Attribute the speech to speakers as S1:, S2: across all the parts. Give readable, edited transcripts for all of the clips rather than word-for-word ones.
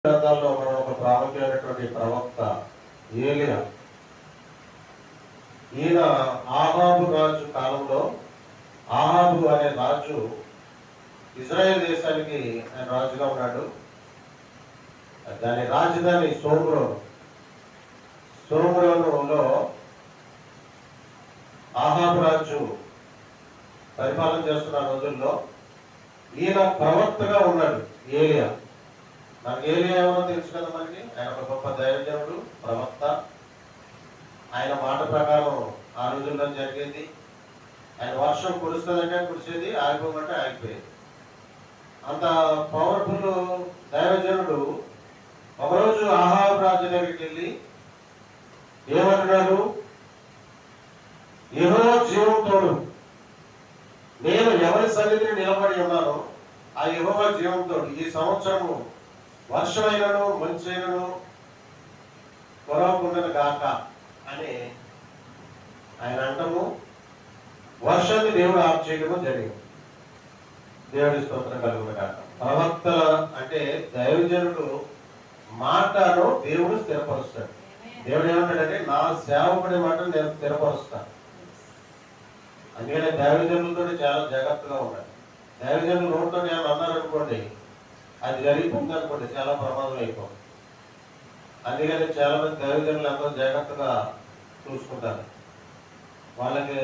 S1: గ్రంథాల్లో మనం ఒక ప్రాముఖ్యమైనటువంటి ప్రవక్త ఏలియా. ఈయన ఆహాబు రాజు కాలంలో, ఆహాబు అనే రాజు ఇజ్రాయెల్ దేశానికి ఆయన రాజుగా ఉన్నాడు. దాని రాజధాని సోమ్రోనులో ఆహాబు రాజు పరిపాలన చేస్తున్న రోజుల్లో ఈయన ప్రవక్తగా ఉన్నాడు ఏలియా. మనకి ఏలియా ఎవరో తెలుసు కదా మనకి. ఆయన ఒక గొప్ప దైవజనుడు, ప్రవక్త. ఆయన మాట ప్రకారం ఆ రోజుల్లో జరిగేది. ఆయన వర్షం కురుస్తుందంటే కురిసేది, ఆగిపోమంటే ఆగిపోయేది. అంత పవర్ఫుల్ దైవజనుడు ఒకరోజు ఆహాబు రాజు దగ్గరికి వెళ్ళి ఏమంటున్నాడు, యెహోవా జీవంతోడు, నేను ఎవరి సన్నిధిని నిలబడి ఉన్నానో ఆ యెహోవా జీవంతోడు ఈ సంవత్సరము వర్షమైనను మంచైనను కొరవకుండను గాక అని ఆయన అంటము. వర్షాన్ని దేవుడు ఆఫ్ చేయడము జరిగింది. దేవుడి స్తోత్రం కలుగును గాక. ప్రవక్తల అంటే దైవజనుడు మాటను దేవుడు స్థిరపరుస్తాడు. దేవుడు ఏమంటాడంటే, నా సేవకుడి మాటను నేను స్థిరపరుస్తాను. అందుకనే దైవజనులతో చాలా జాగ్రత్తగా ఉండాలి. దైవజనులు నోటితో ఏమైనా అన్నారనుకోండి, అది జరిగిపోయింది అనుకోండి, చాలా ప్రమాదం అయిపోతుంది. అందుకని చాలా మంది దైవజనులు ఎంతో జాగ్రత్తగా చూసుకుంటారు. వాళ్ళకి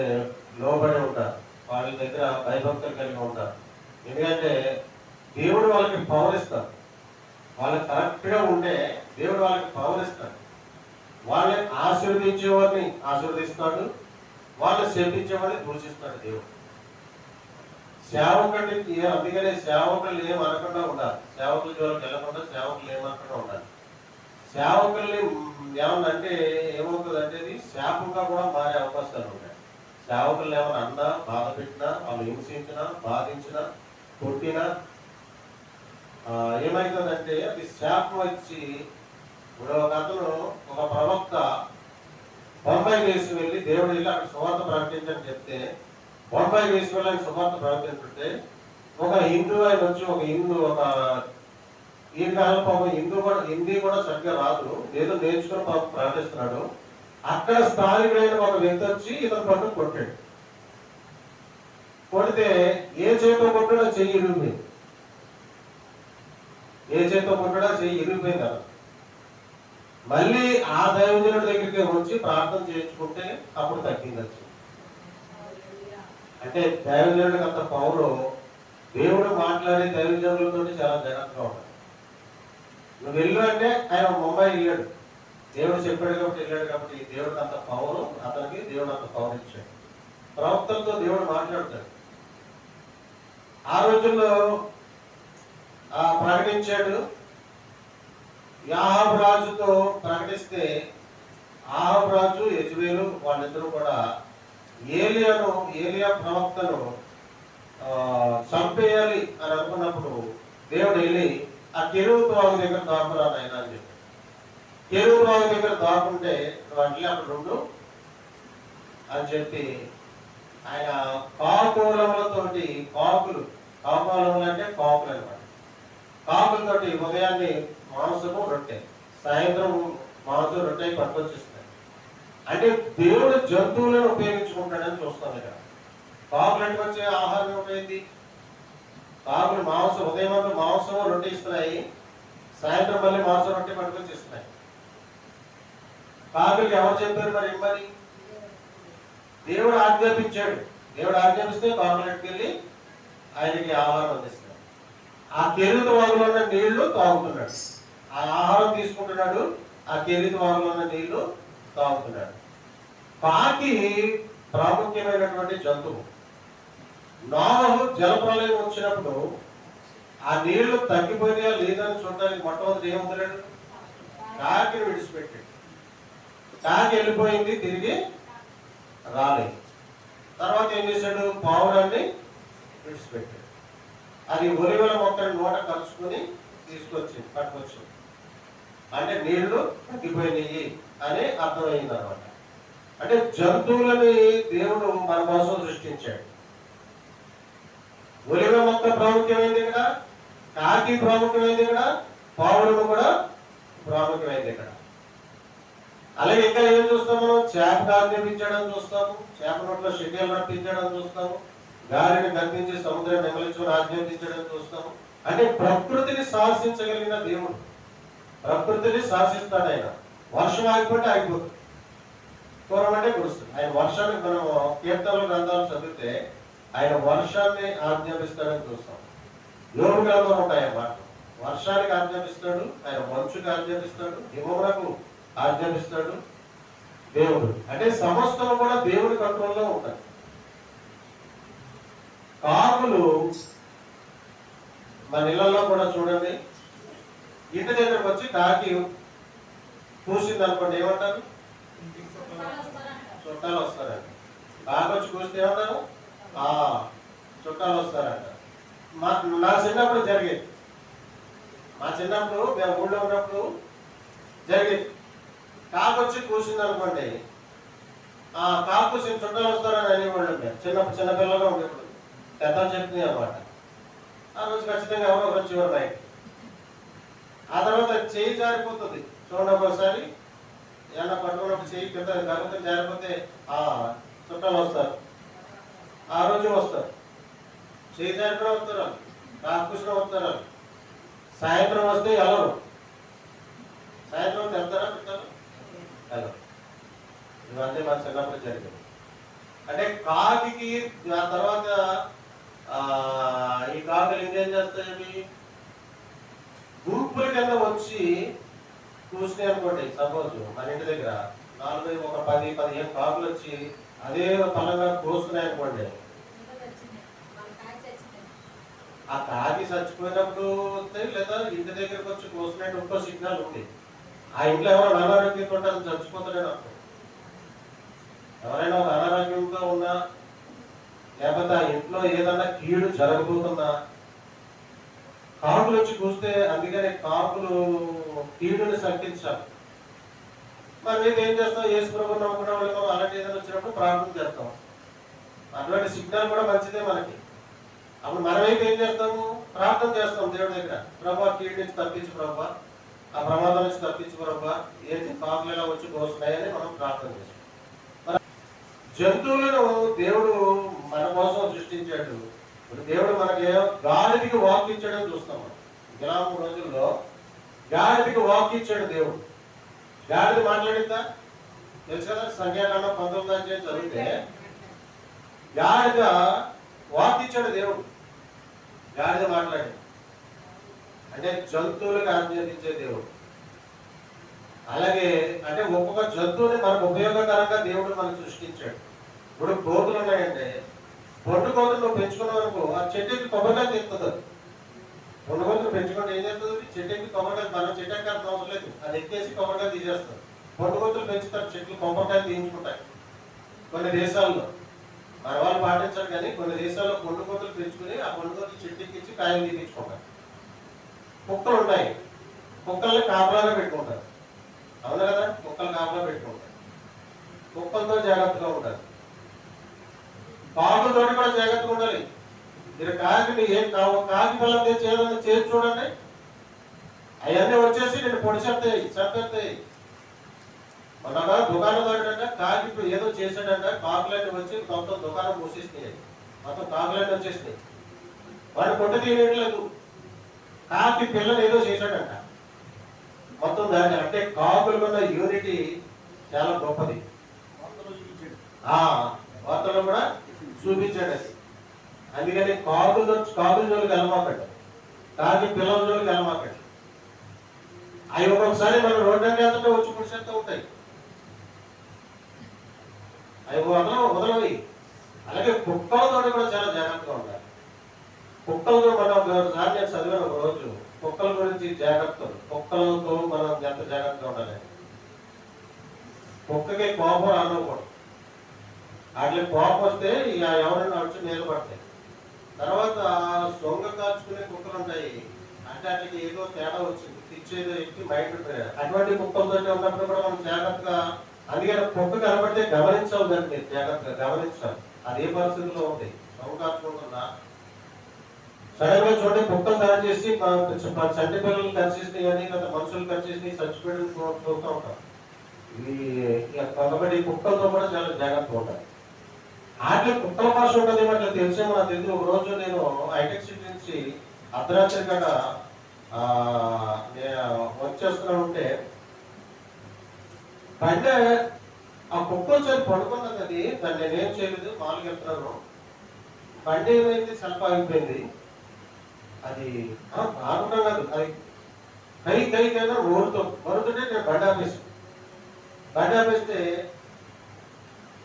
S1: లోబడి ఉంటారు, వాళ్ళ దగ్గర భయభక్తులు కలిగి ఉంటారు. ఎందుకంటే దేవుడు వాళ్ళకి పవర్ ఇస్తారు. వాళ్ళకి కరెక్ట్గా ఉంటే దేవుడు వాళ్ళకి పవర్ ఇస్తాడు. వాళ్ళని ఆశీర్వదించేవాడిని ఆశీర్వదిస్తాడు, వాళ్ళని శపించేవాడిని దూషిస్తాడు దేవుడు. సేవకుడికి అందుకనే సేవకులు ఏమనకుండా ఉండాలి. సేవకుల జోలికి వెళ్ళకుండా సేవకులు ఏమనకుండా ఉండాలి. సేవకుల్ని ఏమన్నంటే ఏమవుతుందంటే అది శాపంగా కూడా మారే అవకాశాలు ఉంటాయి. సేవకులు ఏమైనా అన్నా, బాధ పెట్టినా, వాళ్ళు హింసించినా, బాధించినా, కొట్టినా ఏమవుతుందంటే అది శాపం వచ్చి, ఇప్పుడు ఒక అతను ఒక ప్రవక్త బొంబాయి వేసి వెళ్ళి దేవుడు వెళ్ళి అక్కడ సువార్త ప్రకటించని చెప్తే, బొంబాయి వేసి వెళ్ళి సువార్త ప్రకటించుంటే ఒక హిందూ ఆయన వచ్చి ఒక ఈ కాలం పాపం హిందీ కూడా సరిగ్గా రాదు, ఏదో నేర్చుకుని పాపం ప్రకటిస్తున్నాడు. అక్కడ స్థానికుడైన ఒక వ్యక్తి వచ్చి ఇతను పట్టు కొట్టాడు. కొడితే ఏ చేతితో కొట్టాడో చెయ్యి ఇరిగిపోయింది. ఏ చేతితో కొట్టాడో చెయ్యి ఇరిగిపోయింది కదా. మళ్ళీ ఆ దైవజనుడి దగ్గరికి వచ్చి ప్రార్థన చేయించుకుంటే అప్పుడు తగ్గింది వచ్చి. అంటే దైవజనుడికి అంత పౌరు. దేవుడు మాట్లాడే దైవజనులతో చాలా జాగ్రత్తగా ఉంటాడు. నువ్వు వెళ్ళు అంటే ఆయన ముంబై వెళ్ళాడు, దేవుడు చెప్పాడు కాబట్టి వెళ్ళాడు. కాబట్టి దేవుడికి అంత పవరు, అతనికి దేవుడు అంత పవర్ ఇచ్చాడు. ప్రవక్తలతో దేవుడు మాట్లాడతాడు. ఆ రోజుల్లో ప్రకటించాడు. ఆహాబు రాజుతో ప్రకటిస్తే ఆహాబు రాజు, యెజబెలు వాళ్ళిద్దరూ కూడా ఏలియా ప్రవక్తను చంపేయాలి అని అనుకున్నప్పుడు దేవుడు వెళ్ళి ఆ కెరూబు వాగు దగ్గర దాకురా నాయనా అని చెప్పి, కెరూబు వాగు దగ్గర దాక్కుంటే వాటిని అక్కడ ఉండు అని చెప్పి ఆయన కాకులములతోటి కాకులములు అంటే కాకులు అనమాట. కాకులతోటి ఉదయాన్నే మాంసము రొట్టె, సాయంత్రం మాంసం రొట్టె పట్టుకొచ్చిస్తాయి. అంటే దేవుడు జంతువులను ఉపయోగించుకుంటాడని చూస్తాం ఇక్కడ. కాకులకి వచ్చే ఆహారం ఏమైంది? కాకులు ఉదయం అంతా మాంసం రొట్టె ఇస్తున్నాయి, సాయంత్రం మళ్ళీ మాంసం రొట్టె పట్టుకొచ్చి ఇస్తున్నాయి. కాకులకి ఎవరు చెప్పారు మరి ఇమ్మని? దేవుడు ఆజ్ఞాపించాడు. దేవుడు ఆజ్ఞాపిస్తే కాకులకి వెళ్ళి ఆయనకి ఆహారం అందిస్తాడు. ఆ కెరీతు వాగులో ఉన్న నీళ్లు తాగుతున్నాడు, ఆ ఆహారం తీసుకుంటున్నాడు, ఆ కెరీతు వాగులో ఉన్న నీళ్లు తాగుతున్నాడు. కాకి ప్రాముఖ్యమైనటువంటి జంతువు. నోవహు జలప్రలయం వచ్చినప్పుడు ఆ నీళ్లు తగ్గిపోయినా లేదని చూడడానికి మొట్టమొదటి ఏముందలేడు? కాకిని విడిచిపెట్టాడు. కాకి వెళ్ళిపోయింది, తిరిగి రాలేదు. తర్వాత ఏం చేశాడు? పావురాన్ని విడిచిపెట్టాడు. అది ఒలివల మొక్కని నోట కలుసుకుని పట్టుకొచ్చింది. అంటే నీళ్లు తగ్గిపోయినాయి అని అర్థమైంది అనమాట. అంటే జంతువులని దేవుడు మన కోసం సృష్టించాడు. ఒలివ మొక్క ప్రాముఖ్యమైంది ఇక్కడ, కాకి ప్రాముఖ్యమైంది ఇక్కడ, పావులను కూడా ప్రాముఖ్యమైంది ఇక్కడ. అలాగే ఇంకా ఏం చూస్తాం మనం? చేపకు ఆజ్ఞాపించడం చూస్తాము, చేప నోట్లో షెడ్యూల్ రప్పించడం చూస్తాము, గాలిని గర్భించి సముద్రం నెమలించుకొని ఆజ్ఞాపించడం చూస్తాము. అంటే ప్రకృతిని శాసించగలిగిన దేవుడు, ప్రకృతిని శాసిస్తాడు ఆయన. వర్షం ఆగిపోతే ఆగిపోతుంది, కురమంటే కురుస్తుంది. ఆయన వర్షాన్ని మనం కీర్తనలు గ్రంథాలు చదివితే ఆయన వర్షాన్ని ఆజ్ఞాపిస్తాడని చూస్తాం. యోగ గ్రంథం ఉంటాయి మాట. వర్షానికి ఆజ్ఞాపిస్తాడు ఆయన, మంచుకి ఆజ్ఞాపిస్తాడు, హిమమునకు ఆజ్ఞాపిస్తాడు దేవుడు. అంటే సమస్తం కూడా దేవుడి కంట్రోల్లో ఉంటాయి. కాకులు మన ఇళ్లలో కూడా చూడండి, ఇంటి దగ్గరకు వచ్చి కాకి కూసింది అనుకోండి, ఏమంటారు? చుట్టాలు వస్తారంట. కాకి వచ్చి కూస్తే ఏమంటారు? చుట్టాలు వస్తారంట. నా చిన్నప్పుడు జరిగేది, మా చిన్నప్పుడు మేము ఊళ్ళో ఉన్నప్పుడు జరిగేది. కాకు వచ్చి కూర్చుంది అనుకోండి, కాకు కూర్చుని చుట్టాలు వస్తారని అనేవాళ్ళు. చిన్నప్పుడు చిన్నపిల్లగా ఉండేప్పుడు పెద్దలు చెప్తుంది అనమాట. ఆ రోజు ఖచ్చితంగా ఎవరో వచ్చేవారు బయట. ఆ తర్వాత చేయి జారిపోతుంది చూడండి. ఒకసారి ఏమన్నా పట్టుకున్నప్పుడు చేయి కింద గర్భం జారిపోతే చుట్టాలు వస్తారు, ఆ రోజు వస్తారు. చేయి జారిపోయినా వస్తారు, కాకు కూర్చుని వస్తారు. సాయంత్రం వస్తే ఎవరు? సాయంత్రం వెళ్తారా పెట్టారు? హలో, ఇవన్నీ మన చిన్నప్పుడు జరిగింది. అంటే కాకి ఆ తర్వాత ఈ కాకులు ఇంకేం చేస్తాయని గుంపుల కింద వచ్చి కూర్చుని అనుకోండి. సపోజ్ మన ఇంటి దగ్గర 10-15 కాకులు వచ్చి అదే పలంగా కూస్తున్నాయి అనుకోండి. ఆ కాకి చచ్చిపోయినప్పుడు లేదా ఇంటి దగ్గరకు వచ్చి కూర్చున్నట్టు ఇంకో సిగ్నల్ ఉంది. ఆ ఇంట్లో ఎవరైనా అనారోగ్యంతో ఉంటారు, చచ్చిపోతాడని అర్థం. ఎవరైనా ఒక అనారోగ్యంతో ఉన్నా, లేకపోతే ఆ ఇంట్లో ఏదన్నా కీడు జరగబోతున్నా కాకులు వచ్చి కూస్తే, అందుకని కాకులు కీడుని సంకించాలి. మరి మేము ఏం చేస్తాం? యేసు ప్రభువుని నమ్ముకున్న వాళ్ళు అలాంటి ఏదైనా వచ్చినప్పుడు ప్రార్థన చేస్తాం. అటువంటి సిగ్నల్ కూడా మంచిదే మనకి. అప్పుడు మనమైతే ఏం చేస్తాము? ప్రార్థన చేస్తాం దేవుడి దగ్గర. ప్రభా, కీడు నుంచి తప్పించు ప్రభా, ఆ ప్రమాదం నుంచి తప్పించు ప్రభా, ఏంటి కాకులు ఎలా వచ్చి కోస్తున్నాయని మనం ప్రార్థన చేస్తాం. జంతువులను దేవుడు మన కోసం సృష్టించాడు. దేవుడు మనకి గాడిదకి వాక్ ఇచ్చాడని చూస్తాం. మనం గ్రామం రోజుల్లో గాడిదకి వాక్ ఇచ్చాడు దేవుడు. గాడిద మాట్లాడిందా? తెలుసు కదా, సంఖ్యాకాండం 19 అధ్యాయం చదివితే గాడిద వాక్ ఇచ్చాడు దేవుడు. గాడిద మాట్లాడింది అంటే జంతువులకు ఆజ్ఞాపించే దేవుడు. అలాగే అంటే ఒక్కొక్క జంతువుని మనకు ఉపయోగకరంగా దేవుడు మనకు సృష్టించాడు. ఇప్పుడు కోతులు ఉన్నాయంటే, పొండు కోతులు నువ్వు పెంచుకున్నావు అనుకో, ఆ చెట్టుకి కొబ్బరికాయ తీస్తుంది. పొండు కోతులు పెంచుకుంటే ఏం చేస్తుంది? చెట్టుకి కొబ్బరికాయ, మనం చెట్టు ఎక్కాల్సిన అవసరం లేదు, అది ఎక్కేసి కొబ్బరికాయ తీసేస్తుంది. పొండు కోతులు పెంచుతారు, చెట్లు కొబ్బరికాయ తీయించుకుంటాయి. కొన్ని దేశాల్లో మన వాళ్ళు పాటించారు, కానీ కొన్ని దేశాల్లో పొండు కోతులు పెంచుకుని ఆ పొండు కోతులు చెట్టు ఎక్కించి కాయలు తీయించుకుంటారు. కుక్కలు ఉంటాయి, కుక్కల్ని కాపలాగా పెట్టుకుంటారు. అవును కదా, కుక్కలు కాపలా పెట్టుకుంటారు. కుక్కలతో జాగ్రత్తగా ఉంటారు. కాకులతో కూడా జాగ్రత్తగా ఉండాలి. మీరు కాకిని ఏం కాకి పిల్లలు చేసి చూడండి, అవన్నీ వచ్చేసి నేను పొడిచేస్తాయి, చంపేస్తాయి. మన దుకాణందారుడంటే కాకి ఏదో చేశాడంట, కాకులన్నీ వచ్చి మొత్తం దుకాణం మూసేసినాయి, మొత్తం కాకులన్నీ వచ్చేసినాయి. వాడు కొట్టు తీయట్లేదు, కాకి పిల్లలు ఏదో చేశాడంట మొత్తం దాన్ని. అంటే కాకులకున్న యూనిటీ చాలా గొప్పది. వార్తలు కూడా చూపించాడు అది. అందుకని కాకుల జోలికి వెళ్ళమాకండి, కాకి పిల్లల జోలికి వెళ్ళమాకండి. అవి ఒక్కొక్కసారి మనం రోడ్డు వెళ్తుంటే వచ్చి పుడిచేస్తూ ఉంటాయి, అవి వదలవి. అలాగే కుక్కలతో కూడా చాలా జాగ్రత్తగా ఉండాలి. కుక్కలతో మనం నేను చదివాను ఒక రోజు, కుక్కల గురించి జాగ్రత్తలు. కుక్కలతో మనం ఎంత జాగ్రత్తగా ఉండాలి. కుక్కకి కోపం రానకూడదు. వాటికి కోపం వస్తే ఎవరైనా వచ్చి నిలబడతాయి. తర్వాత సొంగ కాల్చుకునే కుక్కలు ఉంటాయి, అంటే వాటికి ఏదో తేడా వచ్చింది, పిచ్చేదో ఎక్కి మైండ్. అటువంటి కుక్కలతో ఉన్నప్పుడు కూడా మనం జాగ్రత్తగా, అందుకని కుక్క కనబడితే గమనించాలి, దాన్ని మీరు జాగ్రత్తగా గమనించాలి. అది ఏ పరిస్థితుల్లో ఉంటాయి. సొంగ కాల్చుకుంటున్నా సడన్ గా చూడండి కుక్కలు దాడి చేసి చంటి పిల్లలు కరిచేసినాయి అని లేదా మనుషులు కరిచేసినాయి చచ్చిపోయిన చూస్తూ ఉంటాం. కాబట్టి కుక్కలతో కూడా చాలా జాగ్రత్తగా ఉంటాయి. వాటి కుక్కల భాష ఉంటుంది అట్లా తెలిసేమో నాకు తెలియదు. ఒక రోజు నేను హైటెక్ సిటీ నుంచి అర్ధరాత్రి కాడ వచ్చేస్తున్నా ఉంటే బండి ఆ కుక్క వచ్చి పడుకున్నది. అది దాన్ని నేనేం చేయలేదు, మామూలుగా వెళ్తున్నాను. బండి ఏమైంది, సెల్ఫ్ ఆగిపోయింది. అది బాగుంటాం కాదు, అది కైనా మరుతుంటే నేను బండి ఆపేస్తే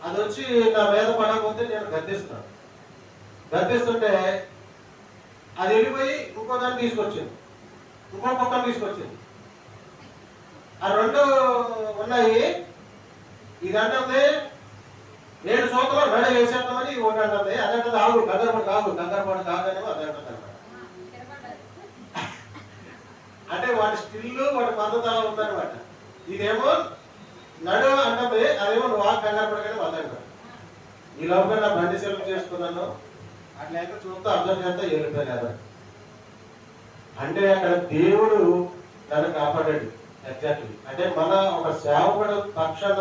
S1: అది వచ్చి నా మీద పడకపోతే నేను గద్దిస్తుంటే అది వెళ్ళిపోయి ఇంకో దాన్ని తీసుకొచ్చింది, ఇంకో కుక్కను తీసుకొచ్చింది. ఆ రెండు ఉన్నాయి. ఇది అంటే 7 సంవత్సరాలు రెడీ వేసేద్దామని ఒకటి అంటుంది. అదంటే ఆగు కంగారుపడి కాదనేమో అదే అంటుంది అనమాట. అంటే వాటి స్టిల్ వాటి పద్ధతి అలా ఉందన్నమాట. ఇదేమో నడు అంటుంది, అదేమో నువ్వు కంగారు పడగానే వద్దంటారు. ఈ లోపల నా బండి సెలవు చేసుకున్నాను. అట్లయితే చూస్తూ అర్థం చేస్తా వెళ్ళిపోయారు. అంటే అక్కడ దేవుడు నన్ను కాపాడాడు. ఎగ్జాక్ట్లీ. అంటే మన ఒక సేవకుడు పక్షాన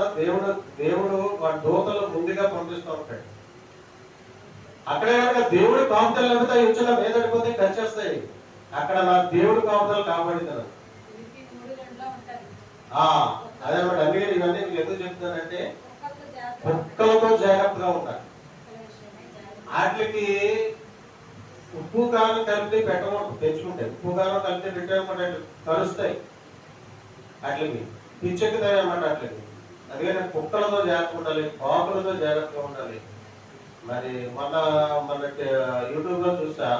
S1: దేవుడు వాడి దూతలు ముందుగా పంపిస్తూ ఉంటాడు. అక్కడే కనుక దేవుడి కాపుతలు లేకపోతే ఇచ్చిన మీదడిపోతే కలిసేస్తాయి. అక్కడ నా దేవుడు కాపుతలు కాపాడుతాను. అదనమాట. అందుకే ఇవన్నీ మీకు ఎందుకు చెప్తున్నానంటే కుక్కలతో జాగ్రత్తగా ఉంటారు. వాటికి ఉప్పు కారం కలిపి పెట్టకూడదు. తెచ్చుకుంటాయి ఉప్పు కారం కలిపి పెట్టేయమంటే కలుస్తాయి. అట్లకి పిచ్చెక్కుతాయి అన్నమాట. అట్లకి అందుకని కుక్కలతో జాగ్రత్తగా ఉండాలి, పాకులతో జాగ్రత్తగా ఉండాలి. మరి మన యూట్యూబ్ లో చూసా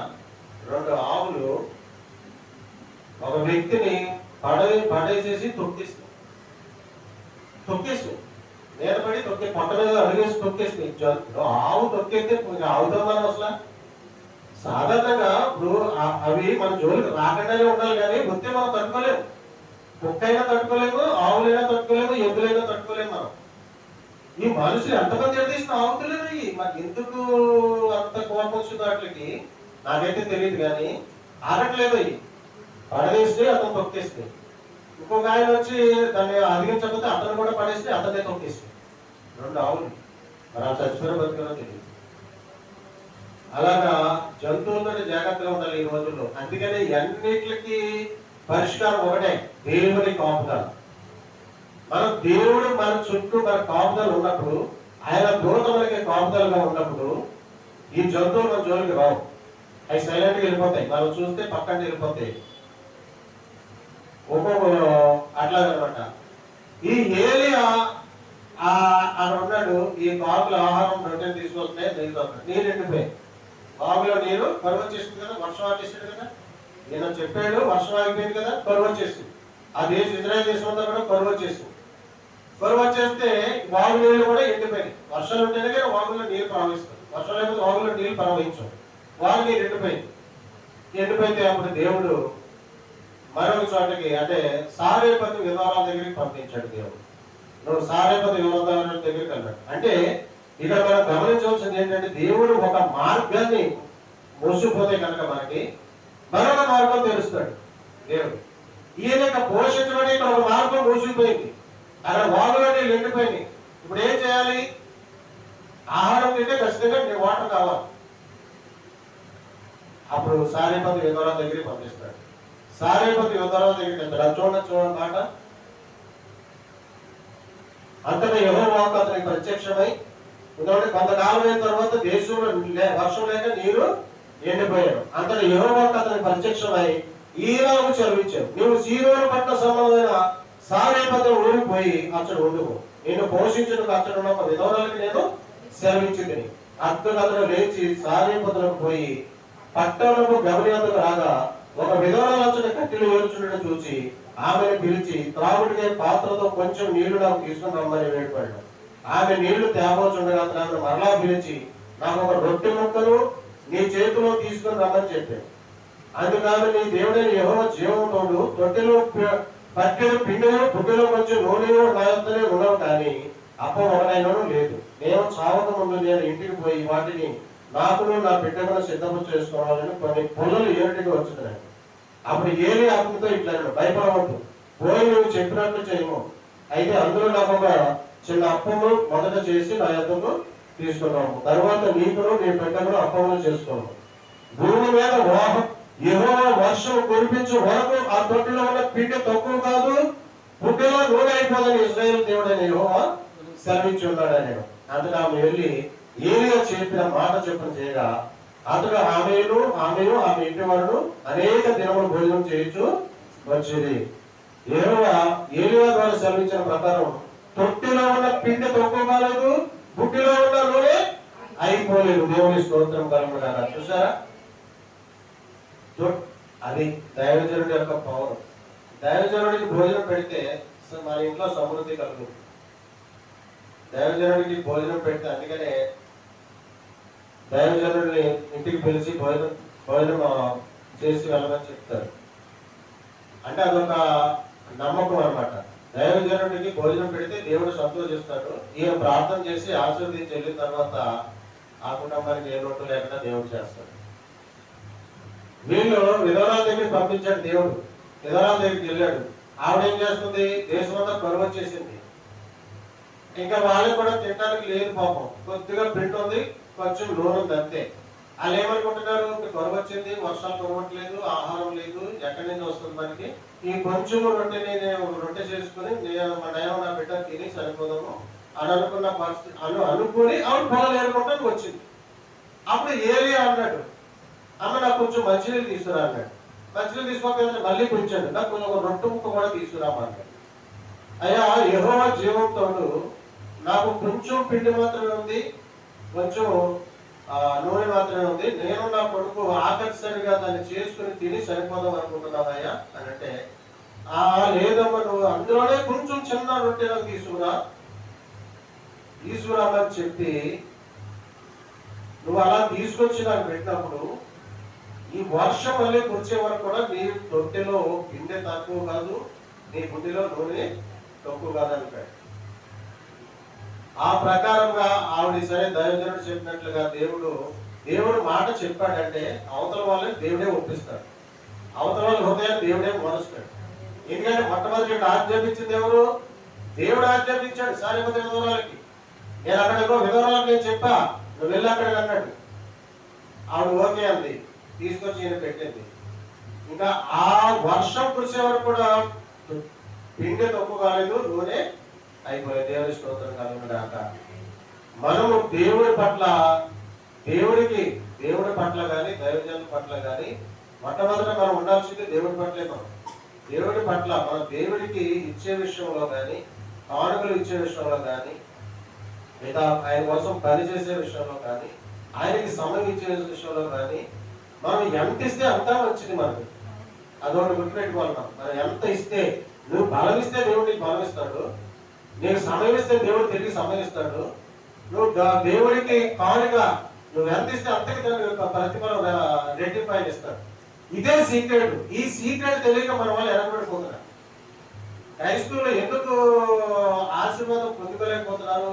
S1: 2 ఆవులు ఒక వ్యక్తిని పడేసేసి తొక్కేసి మీద పడి పొట్ట మీద అడిగేసి తొక్కేసి. ఆవు తొక్కేస్తే ఆవుతో మనం అసలు సాధారణంగా ఇప్పుడు అవి మన జోలికి రాకుండానే ఉండాలి, కానీ వస్తే మనం తట్టుకోలేము. కుక్క అయినా తట్టుకోలేము, ఆవులైనా తట్టుకోలేము, ఎద్దులైనా తట్టుకోలేము. మనం ఈ మనుషులు ఎంతమంది ఎడదీసిన ఆవుతులేదు. మాకు ఎందుకు అంత కోపం వచ్చిందో వాటికి నాకైతే తెలియదు, కానీ ఆగట్లేదు. అవి పడేస్తే అతను తొక్కేస్తే, ఇంకొక ఆయన వచ్చి దాన్ని అధిగించకపోతే అతను కూడా పడేస్తే అతనే తొక్కేస్తే 2 ఆవులు. మరి ఆ చచ్చిపోయిన బతుకులో తెలియదు. అలాగా జంతువులతో జాగ్రత్తగా ఉండాలి ఈ రోజుల్లో. అందుకని అన్నిటికి పరిష్కారం ఒకటే, దేవుని కాపుదల. దేవుడు మన చుట్టూ మన కాపుదలు ఉన్నప్పుడు, ఆయన దూత మనకి కాపుదలుగా ఉన్నప్పుడు ఈ జంతువులు మన జోలికి రావు. అవి సైలెంట్గా వెళ్ళిపోతాయి. మనం చూస్తే పక్కన వెళ్ళిపోతాయి. అట్లాగనమాట. ఈ ఏలియా అక్కడ ఉన్నాడు. ఈ బాగుల ఆహారం రొట్టెలు తీసుకొస్తున్నాయి, నీరు ఎండిపోయి బాగులో నీరు కరువు వచ్చేసింది కదా, వర్షం ఆపేసాడు కదా. నేను చెప్పాడు వర్షం ఆగిపోయింది కదా, కరువు వచ్చేసింది. ఆ దేశం ఇజ్రాయెల్ దేశం అంతా కూడా కరువు వచ్చేసింది. కరువు వచ్చేస్తే వాగు నీళ్ళు కూడా ఎండిపోయినాయి. వర్షాలు ఉంటేనే కానీ వాగుల్లో నీళ్ళు ప్రవహిస్తాయి. వర్షం లేకపోతే వాగుల్లో నీళ్ళు ప్రవహించవు. వాగు నీరు ఎండిపోయితే అప్పుడు దేవుడు మరొక చోటకి, అంటే సారేపతి విధానాల దగ్గరికి పంపించాడు. దేవుడు నువ్వు సారేపతి విధానాల దగ్గరికి వెళ్ళాడు. అంటే ఇక్కడ మనం గమనించవలసింది ఏంటంటే, దేవుడు ఒక మార్గాన్ని మూసిపోతే కనుక మనకి మరొక మార్గం తెలుస్తాడు. దేవుడు ఈయన పోషించబడి ఇక్కడ ఒక మార్గం మూసిపోయింది. అక్కడ వాగులన్నీ ఎండిపోయింది. ఇప్పుడు ఏం చేయాలి? ఆహారం తింటే ఖచ్చితంగా వాటర్ కావాలి. అప్పుడు సారేపతి విధానాల దగ్గరికి పంపిస్తాడు. సారేపతి విధానాల దగ్గరికి వెళ్తాడు. చూడండి మాట. అంతటా యెహోవా అతనికి ప్రత్యక్షమై, ఎందుకంటే కొంతకాలం అయిన తర్వాత దేశంలో వర్షం లేక నీరు ఎండిపోయాడు. అంతటా యెహోవా అతనికి ప్రత్యక్షమై ఈలాగు చదివించాడు, నువ్వు సీదోను పట్ల సంబంధమైన సారేపతి ఊరికి పోయి అతడు ఉండుకో, నేను పోషించడానికి అతడు ఒక విధవరాలకి నేను సెలవించింది. అతడు లేచి సారేపతులకు పోయి పట్టణము గమనించకు రాగా ఒక విధవరాలు అతని కట్టెలు ఏర్చుండడం చూసి ఆమెను పిలిచి, త్రాగుడికే పాత్రతో కొంచెం నీళ్లు నాకు తీసుకుని రమ్మని వేడుపడ్డాడు. ఆమె నీళ్లు తేపోచుండగా అతను ఆమెను మరలా పిలిచి, నాకు ఒక రొట్టె ముక్కలు నీ చేతిలో తీసుకుని రమ్మని చెప్పాడు. అందుకని నీ దేవుడైన యెహోవా జీవంతోడు తొట్టెలో పట్టెలు పిండిలో బుడ్డిలో కొంచెం నూనెలో నా యొద్దనే ఉండవు, కానీ అప్పం ఒకటైనాను లేదు. నేను చావక ముందు నేను ఇంటికి పోయి వాటిని నాకును నా బిడ్డను సిద్ధము చేసుకోవాలని కొన్ని పుల్లలు ఏటికి వచ్చుతున్నాయి. అప్పుడు ఏలి ఆత్మతో ఇట్లా భయపడవద్దు, పోయి నువ్వు చెప్పినట్లు చేయము. అయితే అందులో నాకు ఒక చిన్న అప్పము మొదట చేసి నా యొద్దకు తీసుకున్నాము. తర్వాత నీకును నీ బిడ్డను అప్పములు చేసుకోము. భూమి మీద యెహోవా వర్షం కురిపించే వరకు ఆ తొట్టిలో ఉన్న పిండి తక్కువ కాదు, బుడ్డిలో నూనె అయిపోదని ఇశ్రాయేలు దేవుడైన యెహోవా సెలవించి ఉన్నాడని. అందులో ఆమె వెళ్ళి ఏలియా చెప్పిన మాట చెప్పని చేయగా అతడు ఆమెను ఆమె ఇంటి వారు అనేక దినములు భోజనం చేయొచ్చు వచ్చేది. యెహోవా ఏలియా ద్వారా సెలవించిన ప్రకారం తొట్టిలో ఉన్న పిండి తక్కువ కాలేదు, బుడ్డిలో ఉన్న నూనె అయిపోలేదు. దేవుని స్తోత్రం కలుగుతారా. చూసారా, అది దైవజనుడి యొక్క పవర్. దైవజనుడికి భోజనం పెడితే మన ఇంట్లో సమృద్ధి కలుగుతుంది. దైవజనుడికి భోజనం పెడితే, అందుకనే దైవజనుడిని ఇంటికి పిలిచి భోజనం చేసి వెళ్ళమని చెప్తారు. అంటే అదొక నమ్మకం అన్నమాట. దైవజనుడికి భోజనం పెడితే దేవుడు సంతోషిస్తాడు. ఈయన ప్రార్థన చేసి ఆశీర్వదించి వెళ్ళిన తర్వాత ఆ కుటుంబానికి ఏ లోటు లేకుండా దేవుడు చేస్తాడు. వీళ్ళు విధవరాల దగ్గరికి పంపించాడు దేవుడు. విధవరాల దగ్గరికి వెళ్ళాడు. ఆవిడ ఏం చేస్తుంది, దేశమంతా కరువు వచ్చేసింది. ఇంకా వాళ్ళకి కూడా తినడానికి లేదు పాపం. కొద్దిగా పిండి ఉంది, కొంచెం నూనె ఉంది అంతే. వాళ్ళు ఏమనుకుంటున్నారు, కరువు వచ్చింది, వర్షాలు కురవట్లేదు, ఆహారం లేదు, ఎక్కడి నుంచి వస్తుంది మనకి, ఈ కొంచెం రొట్టెని నేను రొట్టె చేసుకుని నేను నా బిడ్డ తిని సరిపోదాము అని అనుకున్న పరిస్థితి అనుకుని ఆవిడ పొలం ఏరుకుంటానికి వచ్చింది. అప్పుడు ఏలియా అన్నాడు, అమ్మ నాకు కొంచెం మంచినీళ్ళు తీసుకురా అన్నాడు. మంచినీళ్ళు తీసుకోకపోతే మళ్ళీ కొంచాడు, నాకు కొంచెం ఒక రొట్టె ముక్క కూడా తీసుకురామన్నాడు. అయ్యా యెహోవా జీవంతో నాకు కొంచెం పిండి మాత్రమే ఉంది, కొంచెం నూనె మాత్రమే ఉంది, నేను నా కొడుకు ఆకర్షణగా దాన్ని చేసుకుని తిని సరిపోదాం అనుకుంటున్నావయ్యా అని అంటే, లేదమ్మా నువ్వు అందులోనే కొంచెం చిన్న రొట్టెలో తీసుకురామని చెప్పి నువ్వు అలా తీసుకొచ్చి నాకు పెట్టినప్పుడు ఈ వర్షం మళ్ళీ కురిసే వరకు కూడా నీ తొట్టెలో పిండి తక్కువ కాదు, నీ బుడ్డిలో నూనె తక్కువ కాదు అంటాడు. ఆ ప్రకారంగా ఆవిడ సరే దైవజనుడు చెప్పినట్లుగా దేవుడు మాట చెప్పాడంటే అవతల వాళ్ళని దేవుడే ఒప్పిస్తాడు, అవతల వాళ్ళ హృదయాన్ని దేవుడే మరుస్తాడు. ఎందుకంటే మొట్టమొదటి ఆజ్ఞాపించింది ఎవరు, దేవుడు ఆజ్ఞాపించాడు సారెపతి విధవరాలకి. నేను అక్కడ విధవరాలకు నేను చెప్పా, నువ్వు వెళ్ళి అక్కడికి అన్నాడు. ఆవిడ ఓకే అంది, తీసుకొచ్చి ఈయన పెట్టింది. ఇంకా ఆ వర్షం కురిసే వరకు కూడా పిండి తక్కువ కాలేదు, నూనె అయిపోయింది. దేవుని స్తోత్రం కలుగుగాక. మనము దేవుడి పట్ల కానీ దైవజనుల పట్ల కానీ మొట్టమొదట మనం ఉండాల్సింది దేవుడి పట్లే. దేవుడి పట్ల మనం దేవుడికి ఇచ్చే విషయంలో కానీ, కానుకలు ఇచ్చే విషయంలో కానీ, లేదా ఆయన కోసం పనిచేసే విషయంలో కానీ, ఆయనకి సమయం ఇచ్చే విషయంలో కానీ మనం ఎంత ఇస్తే అంతా వచ్చింది మనకు. అదొకటి గుర్తుపెట్టుకోవాలి. మనం ఎంత ఇస్తే, నువ్వు బలం ఇస్తే దేవుడు నీకు బలం ఇస్తాడు, నీకు సమయం ఇస్తే దేవుడు తిరిగి సమయం ఇస్తాడు. నువ్వు దేవుడికి కానుగా నువ్వు ఎంత ఇస్తే అంతకి ప్రతిఫలం రెట్టింపు ఆయన ఇస్తాడు. ఇదే సీక్రెట్. ఈ సీక్రెట్ తెలియక మన వాళ్ళు ఎనబడిపోతున్నారు. క్రైస్తవులు ఎందుకు ఆశీర్వాదం పొందుకోలేకపోతున్నారు,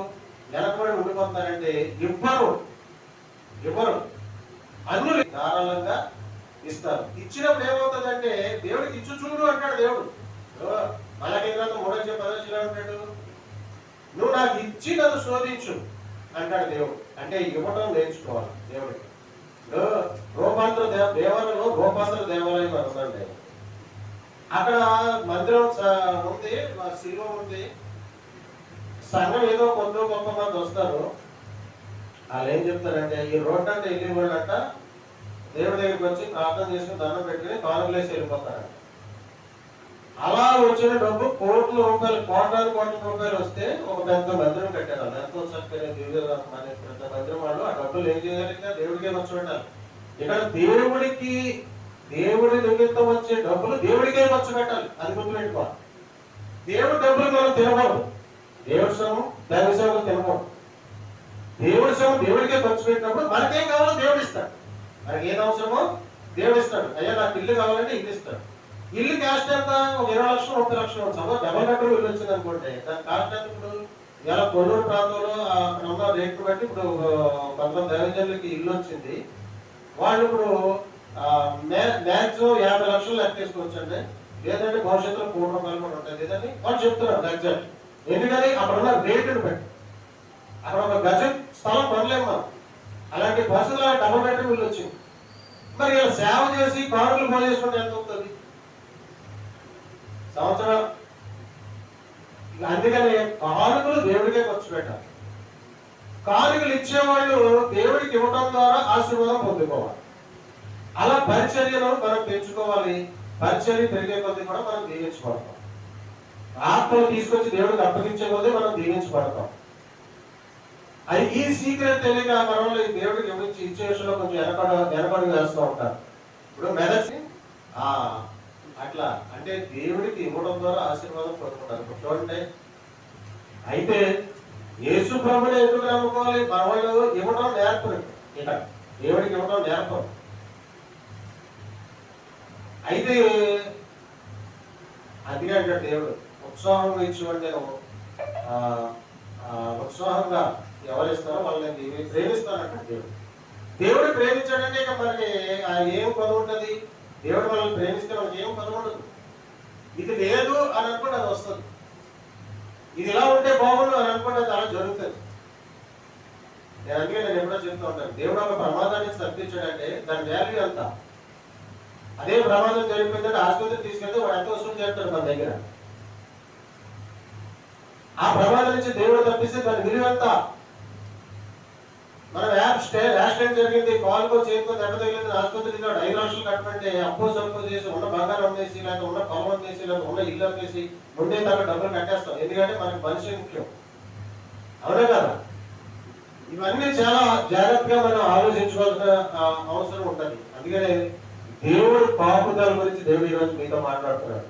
S1: వెనకబడి ఉండిపోతున్నారంటే ఇవ్వరు అన్నులు ధారాళంగా ఇస్తారు. ఇచ్చినప్పుడు ఏమవుతుందంటే దేవుడికి ఇచ్చు చూడు అంటాడు దేవుడు. మనకి 3:10 అంటాడు, నువ్వు నాకు ఇచ్చి నన్ను శోధించు అంటాడు దేవుడు. అంటే ఇవ్వడం నేర్చుకోవాలి. దేవుడికి రూపాంతర దేవాలయం అనుకోండి. అక్కడ మందిరం ఉంది, శిల్వం ఉంది, సంఘం ఏదో కొంత గొప్ప మంది వస్తారు. వాళ్ళు ఏం చెప్తారంటే ఈ రోడ్డు అంటే వెళ్ళి వాళ్ళంట దేవుడి దగ్గరికి వచ్చి ప్రార్థన చేసుకుని దండం పెట్టుకుని కానుకలేసి వెళ్ళిపోతారంట. అలా వచ్చిన డబ్బు కోట్ల రూపాయలు వస్తే ఒక పెద్ద మందిరం కట్టారు. వాళ్ళు ఎంతో చక్కని పెద్ద మందిరం వాళ్ళు ఆ డబ్బులు ఏం చేయాలి, దేవుడికే ఖర్చు పెట్టాలి. ఇక్కడ దేవుడి నిమిత్తం వచ్చే డబ్బులు దేవుడికే ఖర్చు పెట్టాలి. అది గుర్తుపెట్టుకోవాలి. దేవుడి డబ్బులు మనం తినకూడదు, దేవుడి శ్రమం దైవ సేవలు తినకూడదు. దేవుడి శ్రమం దేవుడికే ఖర్చు పెట్టినప్పుడు మనకేం కావాలో దేవుడు ఇస్తాడు. మనకి ఏది అవసరమో దేవుడు ఇస్తాడు. అయ్యా నాకు ఇల్లు కావాలంటే ఇల్లు ఇస్తాడు. ఇల్లు కాస్ట్ ఎంత, 20 లక్షలు 30 లక్షలు. డబల్ బెడ్రూమ్ ఇల్లు వచ్చింది అనుకోండి, దాని కాస్ట్ ఎంత ఇప్పుడు ఇలా కొల్లూరు ప్రాంతంలో అక్కడ ఉన్న రేట్లు బట్టి ఇప్పుడు కొంతమంది దైవజనులకి ఇల్లు వచ్చింది. వాళ్ళు ఇప్పుడు మ్యాక్సిమం 50 లక్షలు లెక్కేసుకోవచ్చండి, లేదంటే భవిష్యత్తులో 3 రూపాయలు కూడా ఉంటుంది లేదని వాళ్ళు చెప్తున్నారు ఎగ్జాక్ట్. ఎందుకని అక్కడ ఉన్న రేటును బట్టి అక్కడ ఒక గజం స్థలం కొనలేము మనం. అలాంటి పరిస్థితుల్లో డబుల్ బెడ్రూమ్ ఇల్లు వచ్చింది. మరి ఇలా సేవ చేసి కానుకలు పోగు చేసుకుంటే ఎంత అవుతుంది సంవత్సరం? అందుకని కానుకలు దేవుడికే ఖర్చు పెట్టాలి. కానుకలు ఇచ్చేవాళ్ళు దేవుడికి ఇవ్వడం ద్వారా ఆశీర్వాదం పొందుకోవాలి. అలా పరిచర్యను మనం పెంచుకోవాలి. పరిచర్య పెరిగే కొద్దీ కూడా మనం దీవించబడతాం. ఆత్మను తీసుకొచ్చి దేవుడికి అప్పగించే కొద్దీ మనం దీవించబడతాం. అది ఈ సీక్రెట్ తెలియక మనల్ని దేవుడికి ఎవరించి ఇచ్చే విషయంలో కొంచెం వెనకడు వేస్తూ ఉంటారు. ఇప్పుడు మెదక్కి అట్లా అంటే దేవుడికి ఇవ్వడం ద్వారా ఆశీర్వాదం పొందుకుంటారు. ఇప్పుడు చూడండి, అయితే యేసు ప్రభుని ఎందుకు నమ్ముకోవాలి? మన వాళ్ళు ఇవ్వడం నేర్పరు, ఇక్కడ దేవుడికి ఇవ్వడం నేర్పరు. అయితే అందుకే అంటాడు దేవుడు, ఉత్సాహంగా ఇచ్చేవాడు నేను ఉత్సాహంగా ఎవరిస్తారో వాళ్ళని ప్రేమిస్తానంట దేవుడు. దేవుడు ప్రేమించాడంటే ఇక మనకి ఏం పదవి ఉంటుంది? దేవుడు మనల్ని ప్రేమిస్తే మనకి ఏం పదవి ఉండదు. ఇది లేదు అని అనుకుంటే అది వస్తుంది, ఇది ఇలా ఉంటే బాగుండు అని అనుకుంటే అది అలా జరుగుతుంది. అందుకే నేను ఎప్పుడో చెప్తూ ఉంటాను, దేవుడు ఒక ప్రమాదాన్ని తప్పించాడంటే దాని వాల్యూ ఎంత. అదే ప్రమాదం జరిగిపోయిందంటే ఆసుపత్రికి తీసుకెళ్తే వాడు ఎంత వసూలు చేస్తాడు మన దగ్గర. ఆ ప్రమాదం నుంచి దేవుడు తప్పిస్తే దాని విలువ ఎంత. మనం యాక్సిడెంట్ జరిగింది, కాలుకో చేతికో దెబ్బ తగిలింది, ఆసుపత్రికి 5 లక్షలు కట్టమంటే అప్పో సప్పు చేసి ఉన్న బంగారం అమ్మేసి, లేకపోతే ఉన్న పొలం అమ్మేసి, లేకపోతే ఉన్న ఇల్లు అమ్మేసి ఉండే దాకా డబ్బులు కట్టేస్తాం. ఎందుకంటే మనకి మనిషి ముఖ్యం, అవునే కదా. ఇవన్నీ చాలా జాగ్రత్తగా మనం ఆలోచించుకోవాల్సిన అవసరం ఉంటుంది. అందుకనే దేవుడు కాపుదల గురించి దేవుడు ఈరోజు మీతో మాట్లాడుతున్నాడు.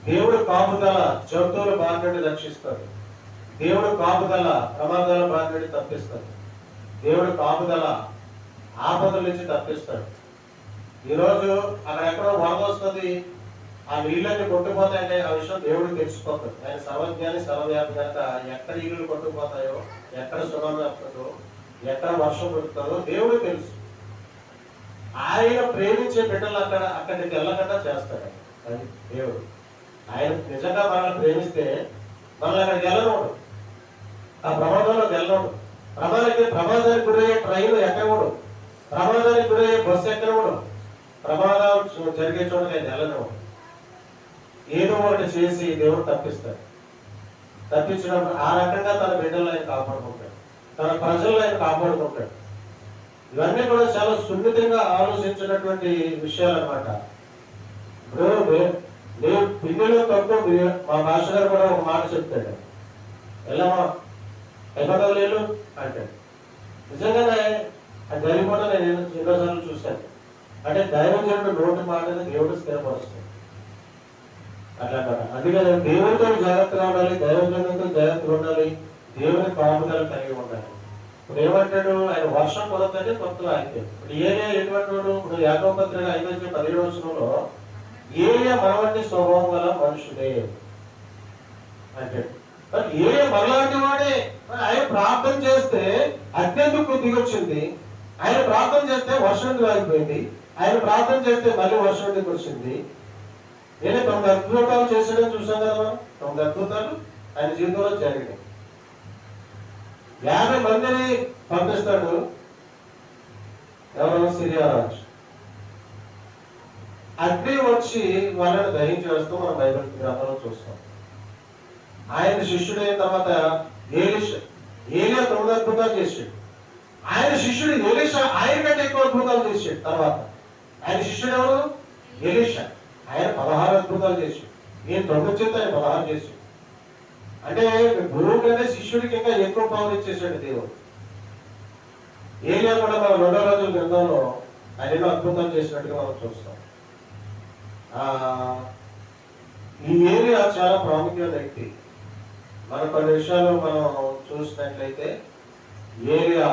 S1: దేవుడు కాపుదల జంతువుల బారి నుండి రక్షిస్తాడు. దేవుడు కాపుదల ప్రమాదాల బారి నుండి తప్పిస్తాడు. దేవుడు కాపుదల ఆపదల నుంచి తప్పిస్తాడు. ఈరోజు అక్కడ ఎక్కడో వరద వస్తుంది, ఆ నీళ్ళని కొట్టుకుపోతాయంటే ఆ విషయం దేవుడికి తెలిసిపోతుంది. ఆయన సర్వజ్ఞాని సర్వవ్యాపి కనుక ఎక్కడ ఇల్లు కొట్టుకుపోతాయో, ఎక్కడ సునామీ వస్తుందో, ఎక్కడ వర్షం పడుతుందో దేవుడికి తెలుసు. ఆయన ప్రేమించే బిడ్డలు అక్కడికి వెళ్ళకుండా చేస్తాడు. అది దేవుడు. ఆయన నిజంగా మనల్ని ప్రేమిస్తే మనల్ని అక్కడికి వెళ్ళనోడు, ఆ ప్రమాదంలోకి వెళ్ళనోడు. ప్రమాదానికి గురయ్యే ట్రైన్ ఎక్కనోడు, ప్రమాదానికి గురయ్యే బస్సు ఎక్కనోడు, ప్రమాదం జరిగే చోటకి ఆయన వెళ్ళనోడు. ఏదో ఒకటి చేసి దేవుడు తప్పిస్తాడు. తప్పించినప్పుడు ఆ రకంగా తన బిడ్డలను ఆయన కాపాడుకుంటాడు, తన ప్రజలను ఆయన కాపాడుకుంటాడు. ఇవన్నీ కూడా చాలా సున్నితంగా ఆలోచించినటువంటి విషయాలు అనమాట. ఇప్పుడు నేను పిల్లలు తక్కువ, మా భాష గారు కూడా ఒక మాట చెప్తాడు, వెళ్ళమా అయిపోతలేదు అంటాడు. నిజంగానే అది జరిగిపోవడం నేను ఎన్నోసార్లు చూశాను. అంటే దైవజనుడు నోటి మాటని దేవుడు స్థిరపరుస్తాడు అట్లా. అందుకని దేవుడితో జాగ్రత్తగా ఉండాలి, దైవజనుడితో జాగ్రత్తగా ఉండాలి, దేవుని కాపుదల కలిగి ఉండాలి. ఇప్పుడు ఏమంటాడు, ఆయన వర్షం కుదరదంటే కొత్తగా అయిపోయింది. ఇప్పుడు ఏరియా ఎటువంటి వాడు? ఇప్పుడు యాకోబు పత్రిక 5:17 ఏరియా మనవంటి స్వభావం గల మనుషుడే అంటాడు. మరి ఏరియా మనలాంటి వాడే. ఆయన ప్రార్థన చేస్తే అత్యంత దిగొచ్చింది, ఆయన ప్రార్థన చేస్తే వర్షం ఆగిపోయింది, ఆయన ప్రార్థన చేస్తే మళ్ళీ వర్షం వచ్చింది. నేనే 9 అద్భుతాలు చేసాడని చూసాం కదా మనం. 9 అద్భుతాలు ఆయన జీవితంలో జరిగినాయి. 50 మందిని పంపిస్తాడు ఎవరో సిరియా రాజు. అగ్ని వచ్చి వాళ్ళని దహించేస్తూ మనం బైబిల్ గ్రంథంలో చూస్తాం. ఆయన శిష్యుడు అయిన తర్వాత ఏలియా 9 అద్భుతాలు చేసాడు. ఆయన శిష్యుడు ఎలీషా ఆయన కంటే ఎక్కువ అద్భుతాలు చేసాడు. తర్వాత ఆయన శిష్యుడు ఎవరు? ఎలీషా. ఆయన 16 అద్భుతాలు చేసాడు. నేను 9 చేత ఆయన 16 చేసాడు. అంటే గురువు కంటే శిష్యుడికి ఇంకా ఎక్కువ పవర్ ఇచ్చేసాడు దేవుడు. ఏలియా కూడా మన 2వ రాజుల గ్రంథంలో ఆయన ఎన్నో అద్భుతాలు చేసినట్టుగా మనం చూస్తాం. ఈ ఏలియా చాలా ప్రాముఖ్యమైన వ్యక్తి. మన కొన్ని విషయాలు మనం చూసినట్లయితే ఏలియా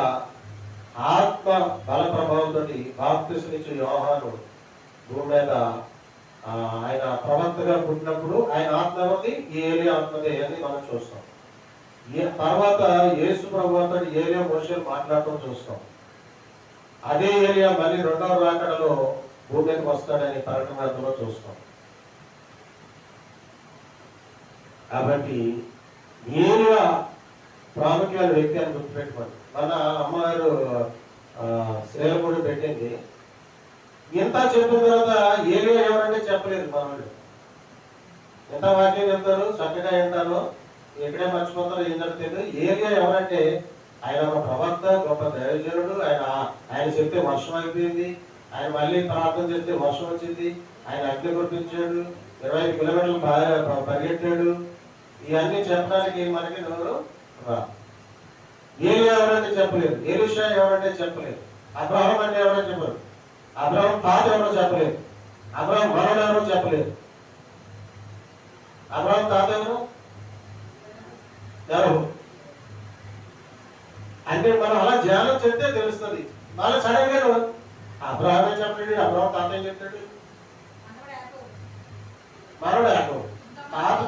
S1: ఆత్మ బల ప్రభావంతో బాప్తిస్మనిచ్చే యోహాను భూమి మీద ఆయన ప్రవక్తగా పుట్టినప్పుడు ఆయన ఆత్మ ఉంది, ఈ ఏలియా ఆత్మదే అని మనం చూస్తాం. తర్వాత యేసు ప్రభువుతో ఏలియా మోషేలు మాట్లాడటం చూస్తాం. అదే ఏలియా మళ్ళీ రెండవ రాకడలో భూమి మీదకి వస్తాడని ప్రకటన గ్రంథంలో చూస్తాం. కాబట్టి ఏలియా ప్రాముఖ్యమైన వ్యక్తి అని గుర్తుపెట్టుకోండి. మన అమ్మగారు శ్రేలపూడి పెట్టింది. ఇంత చెప్పిన తర్వాత ఏలియా ఎవరంటే చెప్పలేదు. మనవాళ్ళు ఎంత వాక్యం చెప్తారు, చక్కగా వింటారు, ఎక్కడే మర్చిపోతారో ఏం జరుగుతుంది. ఏలియా ఎవరంటే ఆయన ఒక ప్రవక్త, గొప్ప దైవజనుడు. ఆయన చెప్తే వర్షం అయిపోయింది, ఆయన మళ్ళీ ప్రార్థన చేస్తే వర్షం వచ్చింది, ఆయన అగ్ని కురిపించాడు, 25 కిలోమీటర్లు పరిగెట్టాడు. ఇవన్నీ చెప్పడానికి మనకి నోరు రా. ఏలియా ఎవరంటే చెప్పలేదు, ఎలీషా ఎవరంటే చెప్పలేదు, అబ్రహాం అంటే ఎవరో చెప్పలేదు, అబ్రహాం తాత ఎవరో చెప్పలేదు, అబ్రహాం మనవడు ఎవరో చెప్పలేదు. అబ్రహాం తాత ఎవరు అంటే మనం అలా ధ్యానం చెప్తే తెలుస్తుంది. మళ్ళీ సడన్ గా అబ్రహామే చెప్పలేడు, అబ్రహాం తాత ఏం చెప్తాడు, మనవడు యాకోబు తాత.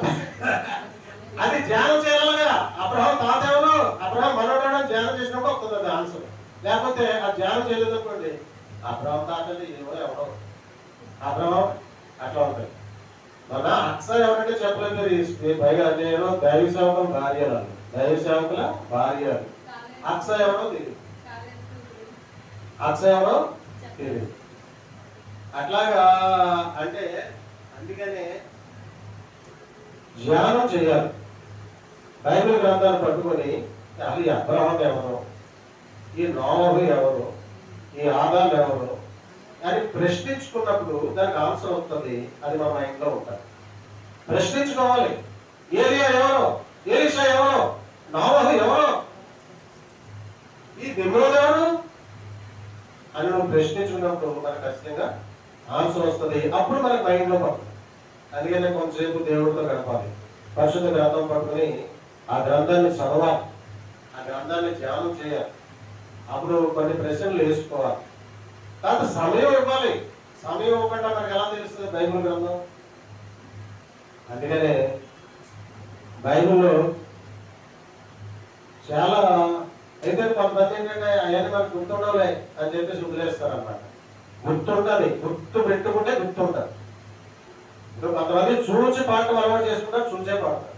S1: అది ధ్యానం చేయాలి కదా. అబ్రహాం తాత ఎవరు, అబ్రహాం మనవడు అని ధ్యానం చేసినప్పుడు వస్తుంది ఆన్సర్. లేకపోతే ఆ ధ్యానం చేయలేదు అనుకోండి, అబ్రహాం తాత ఏమో ఎవడో అబ్రహాం అట్లా ఉంటాయి. మన అక్స ఎవరంటే చెప్పలేదు. పైగా నేను దైవ సేవకుల భార్యలు, దైవ సేవకుల భార్యలు. అక్స ఎవరో తెలియదు, అక్స ఎవరో తెలియదు. అట్లాగా అంటే అందుకనే ధ్యానం చేయాలి. బైబిల్ గ్రంథాలు పట్టుకొని అది అబ్రహాం ఎవరు, ఈ నోవహు ఎవరు, ఈ ఆదాము ఎవరు అని ప్రశ్నించుకున్నప్పుడు దానికి ఆన్సర్ వస్తుంది. అది మన మైండ్లో ఉంటుంది. ప్రశ్నించుకోవాలి. ఏలియా ఎవరో, ఎలీషా ఎవరో, నోవహు ఎవరో, ఈ నిమ్రోదు ఎవరు అని నువ్వు ప్రశ్నించుకున్నప్పుడు మనకు ఖచ్చితంగా ఆన్సర్ వస్తుంది. అప్పుడు మనకు మైండ్లో పడుతుంది. అందుకనే కొంతసేపు దేవుడితో గడపాలి. పరిశుద్ధ గ్రంథం పట్టుకుని ఆ గ్రంథాన్ని చదవాలి, ఆ గ్రంథాన్ని ధ్యానం చేయాలి. అప్పుడు కొన్ని ప్రశ్నలు వేసుకోవాలి. కాబట్టి సమయం ఇవ్వాలి. సమయం ఇవ్వకుండా మనకు ఎలా తెలుస్తుంది బైబిల్ గ్రంథం? అందుకనే బైబిల్లో చాలా అయితే కొంతమంది ఏంటంటే అవన్నీ మనకు గుర్తుండవులే అని చెప్పేసి వదిలేస్తారన్నమాట. గుర్తుండాలి, గుర్తు పెట్టుకుంటే గుర్తుంటారు. ఇప్పుడు కొంతమంది చూసి పాటలు అలవాటు చేసుకుంటారు, చూసే పాడతారు.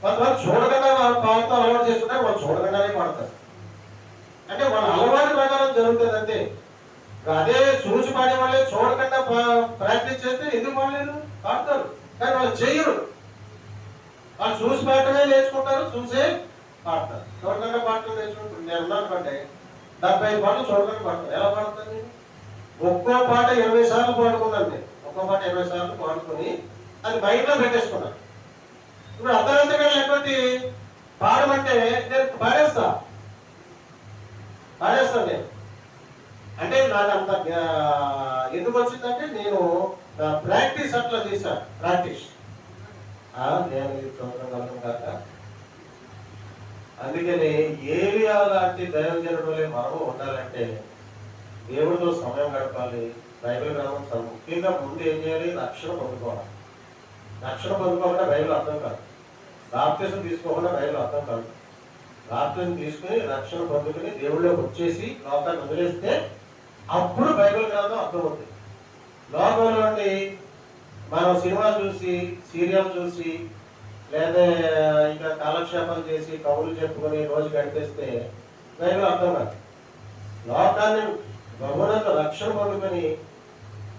S1: కొంతమంది చూడకుండా పాటలు అలవాటు చేసుకుంటారు, వాళ్ళు చూడకుండానే పాడతారు. అంటే వాళ్ళ అలవాటు ప్రకారం జరుగుతుంది అంతే. అదే చూసి పాడే వాళ్ళే చూడకుండా ప్రాక్టీస్ చేస్తే ఎందుకు పాడలేరు, పాడతారు. కానీ వాళ్ళు చెయ్యరు. వాళ్ళు చూసి పాడటమే నేర్చుకుంటారు, చూసే పాడతారు. చూడకుండా పాటలు నేర్చుకుంటారు. నేను ఉన్నానుకోండి 75 పాటలు చూడకుండా పాడతారు. ఎలా పాడుతుంది? ఒక్కో పాట 20 సార్లు పాడుకుందండి. ఒక్కో పాట 20 సార్లు పాడుకొని అది మైండ్లో పెట్టేసుకున్నాను. ఇప్పుడు అర్ధగంటగా లేకపోతే పాడమంటే నేను పాడేస్తాను నేను. అంటే నాకు అంత ఎందుకు వచ్చిందంటే నేను ప్రాక్టీస్ అట్లా చేశాను. ప్రాక్టీస్ నేను చూడగలను కాక. అందుకని ఏలియా లాంటి దైవజనుడులే మనము ఉండాలంటే దేవుడితో సమయం గడపాలి. బైబిల్ గ్రంథం ముఖ్యంగా ముందు ఏం చేయాలి? రక్షణ పొందుకోవాలి. రక్షణ పొందుకోకుండా బైబిల్ అర్థం కాదు. బాప్తిసం తీసుకోకుండా బైబిల్ అర్థం కాదు. బాప్తిసం తీసుకుని రక్షణ పొందుకుని దేవుళ్ళలోకి వచ్చేసి లోకాన్ని వదిలేస్తే అప్పుడు బైబిల్ గ్రంథం అర్థమవుతుంది. లోకంలో మనం సినిమా చూసి, సీరియల్ చూసి, లేదా ఇంకా కాలక్షేపాలు చేసి కవులు చెప్పుకొని రోజు గడిపేస్తే బైబిల్ అర్థం కాదు. లోకాన్ని బహునంత రక్షణ పొందుకొని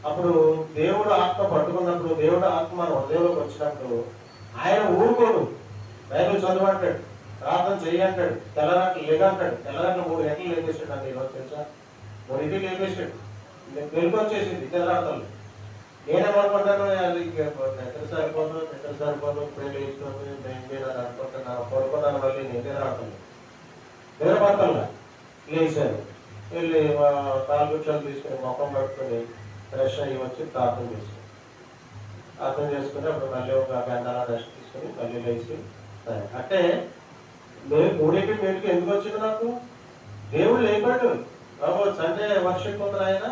S1: అప్పుడు దేవుడు ఆత్మ పట్టుకున్నప్పుడు, దేవుడు ఆత్మ మన హృదయంలోకి వచ్చినప్పుడు ఆయన ఊరుకోడు. బైబిల్ చదవంటాడు, ప్రార్థన చేయంటాడు, తెల్లరాట్లు లేదంటాడు. తెల్లరాట్లు 3 గంటలు లేపేసాడు అండి. ఈరోజు తెలుసా? 3 లేపేసాడు. వెలుగు వచ్చేసింది తెల్లరాటలు. నేనేమనుకుంటాను, అది నిద్ర సరిపోదు ఇప్పుడు లేచుకోండి నేను అనుకుంటున్నాను. పడుకున్నాను, మళ్ళీ నిద్ర రావట్లేదు, నిద్ర పడతల్లా. లేచాను, వెళ్ళి కాలు గుచ్చాలు తీసుకుని మొఖం పట్టుకొని ఫ్రెష్ అయ్యి వచ్చి ప్రార్థన చేసుకుని అప్పుడు మళ్ళీ ఒక గంట రెస్ట్ తీసుకుని మళ్ళీ లేచి అంటే నేను 3 ఎందుకు వచ్చింది నాకు? దేవుడు లేపాడు. బాబు సండే వర్షం కొందరు ఆయన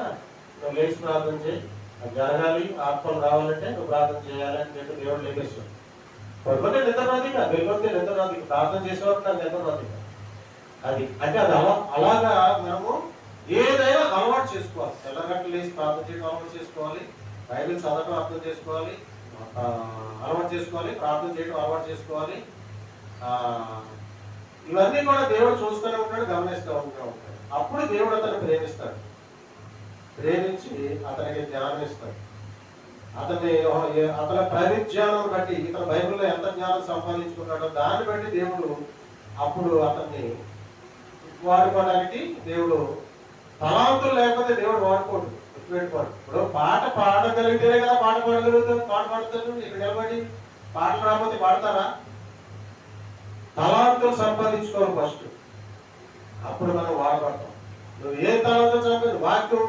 S1: నువ్వు లేచి ప్రార్థన చేయి, జరగాలి, ఆత్మలు రావాలంటే నువ్వు ప్రార్థన చేయాలి అని చెప్పి దేవుడు లేపేస్తాడు. పడుకుంటే నిద్ర రాదిక, వెళ్ళిపోతే నిద్ర రాదిక, ప్రార్థన చేసేవారు నాకు నిద్ర రాదిక. అది అంటే అది అలాగా మనము ఏదైనా అలవాటు చేసుకోవాలి. తెల్లగంటలు వేసి ప్రార్థన చేయడం అలవాటు చేసుకోవాలి, బైబిల్ చదవడం అర్థం చేసుకోవాలి, అలవాటు చేసుకోవాలి, ప్రార్థన చేయడం అలవాటు చేసుకోవాలి. ఇవన్నీ కూడా దేవుడు చూస్తూనే ఉంటాడు, గమనిస్తూ ఉంటాడు. అప్పుడు దేవుడు అతను ప్రేమిస్తాడు, ప్రేమించి అతనికి జ్ఞానం ఇస్తాడు. అతని పరిజ్ఞానం బట్టి, ఇతను బైబిల్లో ఎంత జ్ఞానం సంపాదించుకున్నాడో దాన్ని బట్టి దేవుడు అప్పుడు అతన్ని వాడుకోవడానికి, దేవుడు తలాంతులు లేకపోతే దేవుడు వాడుకోడు, గుర్తుపెట్టుకోడు. ఇప్పుడు పాట పాడగలిగితేనే కదా పాట పాడగలుగుతాడు, పాట పాడుతాడు. ఇక్కడ నిలబడి పాటలు రాకపోతే పాడతారా? తలాంతులు సంపాదించుకోవాలి ఫస్ట్, అప్పుడు మనం వాడబడతాం. నువ్వు ఏ తలాంతులు సంపాదించు,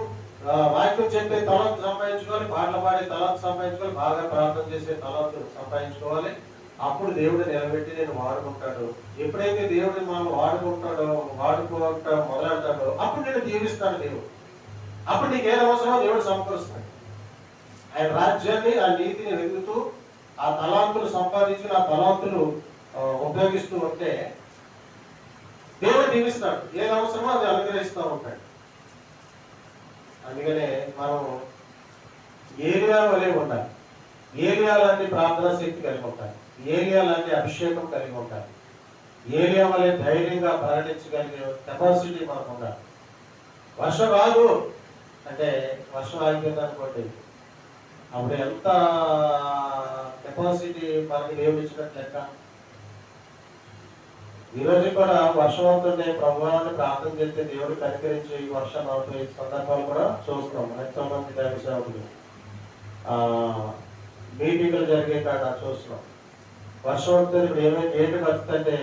S1: వాక్యం చెప్పే తలంతు సంపాదించుకోవాలి, పాటలు పాడే తలంతు సంపాదించుకోవాలి, బాగా ప్రార్థన చేసే తలంతు సంపాదించుకోవాలి. అప్పుడు దేవుడు నిలబెట్టి నేను వాడుకుంటాడు. ఎప్పుడైతే దేవుడిని మనం వాడుకోవటం మొదలెడతాడో అప్పుడు నేను దీవిస్తాడు దేవుడు. అప్పుడు నీకు ఏది అవసరమో దేవుడు సమకూరుస్తాడు. ఆయన రాజ్యాన్ని, ఆ నీతిని వెతుకుతూ ఆ తలాంతులు సంపాదించి ఆ తలాంతులు ఉపయోగిస్తూ ఉంటే దేవుడు దీవిస్తాడు. ఏది అవసరమో అది అనుగ్రహిస్తూ ఉంటాడు. అందుకనే మనం ఏలియా వలె ఉండాలి. ఏలియా లాంటి ప్రార్థనా శక్తి కలిగి ఉంటాయి, ఏలియా లాంటి అభిషేకం కలిగి ఉంటాయి, ఏలియా వలె ధైర్యంగా ప్రకటించగలిగే కెపాసిటీ మనకు ఉండాలి. వర్షం రాదు అంటే వర్షం ఆగిపోయింది అనుకోండి, అప్పుడు ఎంత కెపాసిటీ మనకి దేవుడు ఇచ్చినట్టు లెక్క. ఈరోజు కూడా వర్షం అవుతుంటే ప్రభువాన్ని ప్రార్థన చేస్తే దేవుడు కనికరించి వర్షం అవుతాయి సందర్భాలు కూడా చూస్తున్నాం. ఎంతో మంది దైవ సేవకులు మీటింగ్లు జరిగే కాడ చూస్తున్నాం. వర్షం అవుతుంది, ఇప్పుడు ఏమైనా ఏంటి వస్తుందంటే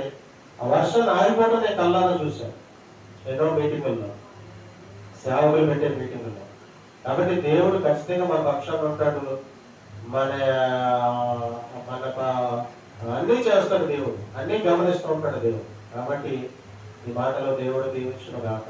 S1: ఆ వర్షం ఆగిపోవడం నేను కళ్ళారా చూశాను ఎన్నో మీటింగుల్లో, సేవకులు పెట్టే మీటింగుల్లో. కాబట్టి దేవుడు ఖచ్చితంగా మన పక్షాన ఉంటాడు, మన అన్నీ చేస్తాడు దేవుడు, అన్నీ గమనిస్తూ ఉంటాడు దేవుడు. కాబట్టి ఈ మాటలో దేవుడు దీవించును గాక.